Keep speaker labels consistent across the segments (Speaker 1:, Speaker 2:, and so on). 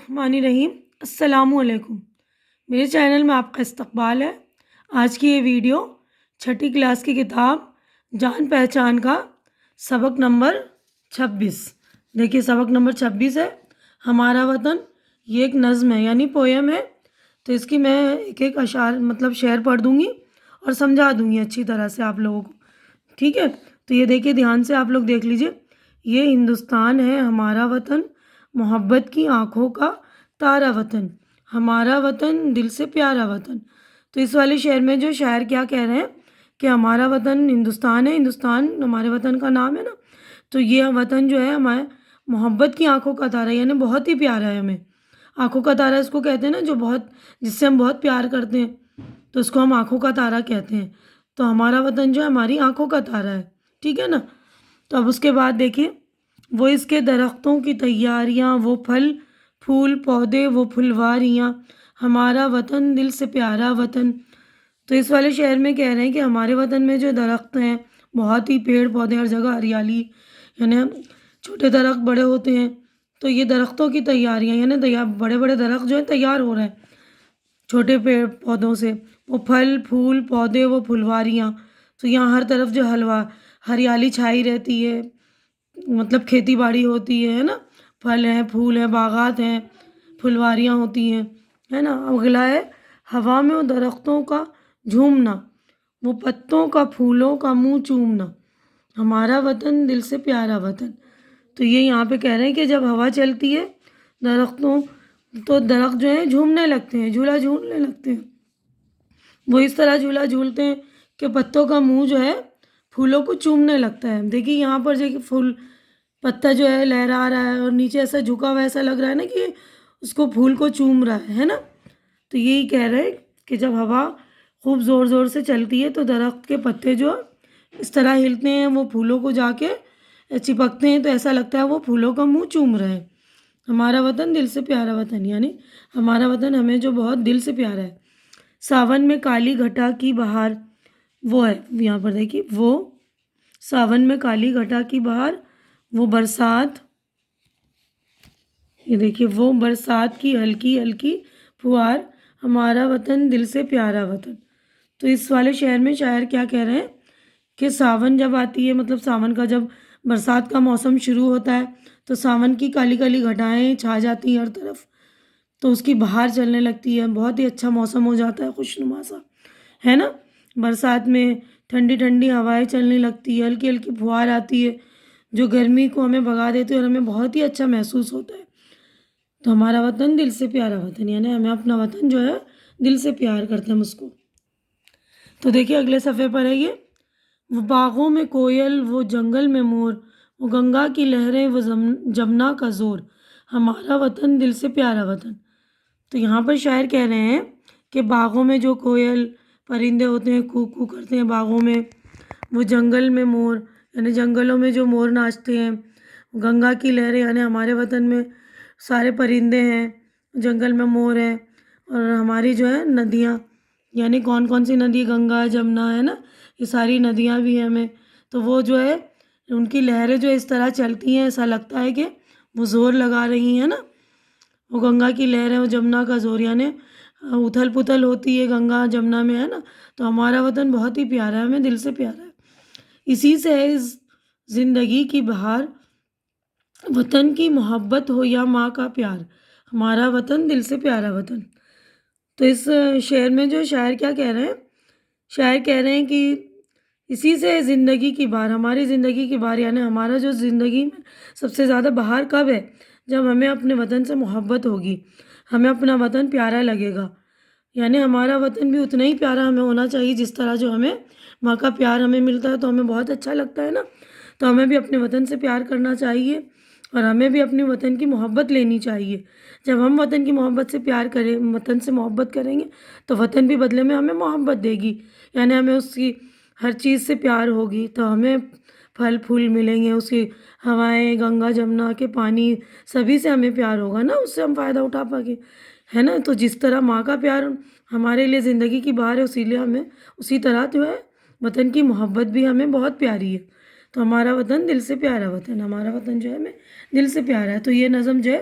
Speaker 1: الرحمن الرحیم۔ السلام علیکم، میرے چینل میں آپ کا استقبال ہے۔ آج کی یہ ویڈیو چھٹی کلاس کی کتاب جان پہچان کا سبق نمبر 26۔ دیکھیے سبق نمبر 26 ہے ہمارا وطن۔ یہ ایک نظم ہے یعنی پویم ہے، تو اس کی میں ایک ایک اشعار شعر پڑھ دوں گی اور سمجھا دوں گی اچھی طرح سے آپ لوگوں کو، ٹھیک ہے؟ تو یہ دیکھیے دھیان سے آپ لوگ دیکھ لیجئے۔ یہ ہندوستان ہے ہمارا وطن، محبت کی آنکھوں کا تارا وطن، ہمارا وطن دل سے پیارا وطن۔ تو اس والے شعر میں جو شاعر کیا کہہ رہے ہیں کہ ہمارا وطن ہندوستان ہے، ہندوستان ہمارے وطن کا نام ہے نا، تو یہ وطن جو ہے ہمارے محبت کی آنکھوں کا تارا، یعنی بہت ہی پیارا ہے ہمیں۔ آنکھوں کا تارا اس کو کہتے ہیں نا، جو جس سے ہم بہت پیار کرتے ہیں، تو اس کو ہم آنکھوں کا تارا کہتے ہیں۔ تو ہمارا وطن جو ہے ہماری آنکھوں کا تارا ہے، ٹھیک ہے نا؟ تو اب اس کے بعد دیکھیے، وہ اس کے درختوں کی تیاریاں، وہ پھل پھول پودے وہ پھلواریاں، ہمارا وطن دل سے پیارا وطن۔ تو اس والے شعر میں کہہ رہے ہیں کہ ہمارے وطن میں جو درخت ہیں، بہت ہی پیڑ پودے، ہر جگہ ہریالی، یعنی چھوٹے درخت بڑے ہوتے ہیں، تو یہ درختوں کی تیاریاں، یعنی بڑے بڑے درخت جو ہیں تیار ہو رہے ہیں چھوٹے پیڑ پودوں سے، وہ پھل پھول پودے وہ پھلواریاں، تو یہاں ہر طرف جو ہریالی چھائی رہتی ہے، مطلب کھیتی باڑی ہوتی ہے نا، پھل ہیں پھول ہیں باغات ہیں پھلواریاں ہوتی ہیں، ہے نا۔ اگلا ہے ہوا میں وہ درختوں کا جھومنا، وہ پتوں کا پھولوں کا منہ چومنا، ہمارا وطن دل سے پیارا وطن۔ تو یہ یہاں پہ کہہ رہے ہیں کہ جب ہوا چلتی ہے درختوں، تو درخت جو ہیں جھومنے لگتے ہیں، جھولا جھولنے لگتے ہیں۔ وہ اس طرح جھولا جھولتے ہیں کہ پتوں کا منہ جو ہے پھولوں کو چومنے لگتا ہے۔ دیکھیے یہاں پر جو پھول پتا جو ہے لہرا رہا ہے اور نیچے ایسا جھکا ہوا ایسا لگ رہا ہے نا کہ اس کو پھول کو چوم رہا ہے نا۔ تو یہی کہہ رہے ہیں کہ جب ہوا خوب زور زور سے چلتی ہے تو درخت کے پتے جو اس طرح ہلتے ہیں، وہ پھولوں کو جا کے چپکتے ہیں، تو ایسا لگتا ہے وہ پھولوں کا منہ چوم رہے ہیں۔ ہمارا وطن دل سے پیارا وطن، یعنی ہمارا وطن ہمیں جو بہت دل سے پیارا ہے۔ ساون میں کالی گھٹا کی بہار، وہ ہے یہاں پر دیکھیے، وہ ساون میں کالی گھٹا کی بہار، وہ برسات، یہ دیکھیے وہ برسات کی ہلکی ہلکی پھوار، ہمارا وطن دل سے پیارا وطن۔ تو اس والے شعر میں شاعر کیا کہہ رہے ہیں کہ ساون جب آتی ہے، مطلب ساون کا جب برسات کا موسم شروع ہوتا ہے، تو ساون کی کالی کالی گھٹائیں چھا جاتی ہیں ہر طرف، تو اس کی بہار چلنے لگتی ہے، بہت ہی اچھا موسم ہو جاتا ہے، خوشنما سا، ہے نا۔ برسات میں ٹھنڈی ٹھنڈی ہوائیں چلنے لگتی ہے، ہلکی ہلکی پھوار آتی ہے جو گرمی کو ہمیں بھگا دیتی ہے اور ہمیں بہت ہی اچھا محسوس ہوتا ہے۔ تو ہمارا وطن دل سے پیارا وطن، یعنی ہمیں اپنا وطن جو ہے دل سے پیار کرتے ہیں ہم اس کو۔ تو دیکھیے اگلے صفحے پر ہے یہ، وہ باغوں میں کوئل وہ جنگل میں مور، وہ گنگا کی لہریں وہ جمنا کا زور، ہمارا وطن دل سے پیارا وطن۔ تو یہاں پر شاعر کہہ رہے ہیں کہ باغوں میں جو کوئل پرندے ہوتے ہیں کو کو کرتے ہیں باغوں میں، وہ جنگل میں مور، یعنی جنگلوں میں جو مور ناچتے ہیں، گنگا کی لہریں، یعنی ہمارے وطن میں سارے پرندے ہیں، جنگل میں مور ہیں، اور ہماری جو ہے ندیاں، یعنی کون کون سی ندی، گنگا جمنا، ہے نا، یہ ساری ندیاں بھی ہیں ہمیں، تو وہ جو ہے ان کی لہریں جو اس طرح چلتی ہیں، ایسا لگتا ہے کہ وہ زور لگا رہی ہیں نا۔ وہ گنگا کی لہریں وہ جمنا کا زور، یعنی اتھل پتھل ہوتی ہے گنگا جمنا میں، ہے نا۔ تو ہمارا وطن بہت ہی پیارا ہے، ہمیں دل سے پیارا ہے۔ اسی سے ہے زندگی کی بہار، وطن کی محبت ہو یا ماں کا پیار، ہمارا وطن دل سے پیارا وطن۔ تو اس شعر میں جو شاعر کیا کہہ رہے ہیں، شاعر کہہ رہے ہیں کہ اسی سے زندگی کی بہار، ہماری زندگی کی بہار، یعنی ہمارا جو زندگی میں سب سے زیادہ بہار کب ہے، جب ہمیں اپنے وطن سے محبت ہوگی، ہمیں اپنا وطن پیارا لگے گا، یعنی ہمارا وطن بھی اتنا ہی پیارا ہمیں ہونا چاہیے جس طرح جو ہمیں ماں کا پیار ہمیں ملتا ہے، تو ہمیں بہت اچھا لگتا ہے نا۔ تو ہمیں بھی اپنے وطن سے پیار کرنا چاہیے اور ہمیں بھی اپنے وطن کی محبت لینی چاہیے۔ جب ہم وطن کی محبت سے پیار کریں، وطن سے محبت کریں گے، تو وطن بھی بدلے میں ہمیں محبت دے گی، یعنی ہمیں اس کی ہر چیز سے پیار ہوگی، تو ہمیں پھل پھول ملیں گے، اس کی ہوائیں، گنگا جمنا کے پانی، سبھی سے ہمیں پیار ہوگا نا، اس سے ہم فائدہ اٹھا پائیں، ہے نا۔ تو جس طرح ماں کا پیار ہمارے لیے زندگی کی بہار ہے، اسی لیے ہمیں اسی طرح جو ہے وطن کی محبت بھی ہمیں بہت پیاری ہے۔ تو ہمارا وطن دل سے پیارا وطن، ہمارا وطن جو ہے ہمیں دل سے پیارا ہے۔ تو یہ نظم جو ہے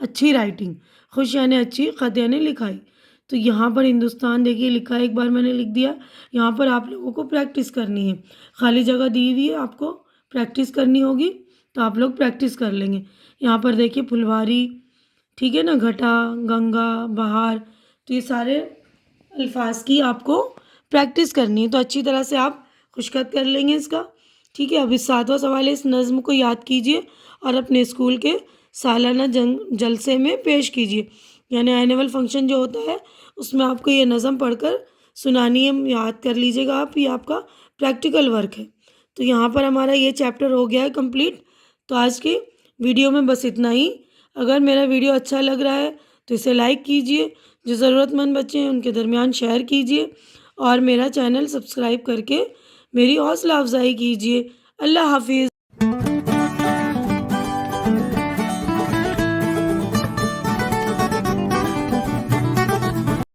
Speaker 1: اچھی رائٹنگ، خوش یعنی اچھی، خط یعنی لکھائی۔ تو یہاں پر ہندوستان دیکھیے لکھا ہے، ایک بار میں نے لکھ دیا۔ یہاں پر آپ لوگوں کو پریکٹس کرنی ہے، خالی جگہ دی ہوئی ہے، آپ کو پریکٹس کرنی ہوگی تو آپ لوگ پریکٹس کر لیں گے۔ یہاں پر دیکھیے پھلواری، ٹھیک ہے نا، گھٹا، گنگا، بہار، تو یہ سارے الفاظ کی آپ کو پریکٹس کرنی ہے، تو اچھی طرح سے آپ خشخط کر لیں گے اس کا، ٹھیک ہے۔ اب اس 7واں سوال ہے، اس نظم کو یاد کیجیے اور اپنے اسکول کے سالانہ جلسے میں پیش کیجیے، یعنی اینول فنکشن جو ہوتا ہے اس میں آپ کو یہ نظم پڑھ کر سنانی ہے، یاد کر لیجیے گا آپ، یہ آپ کا پریکٹیکل ورک ہے۔ تو یہاں پر ہمارا یہ چیپٹر ہو گیا ہے کمپلیٹ۔ تو آج کی ویڈیو میں بس اتنا ہی۔ اگر میرا ویڈیو اچھا لگ رہا ہے تو اسے لائک کیجیے، جو ضرورت مند بچے ہیں ان کے درمیان شیئر کیجیے، اور میرا چینل سبسکرائب کر کے میری حوصلہ افزائی کیجیے۔ اللہ حافظ۔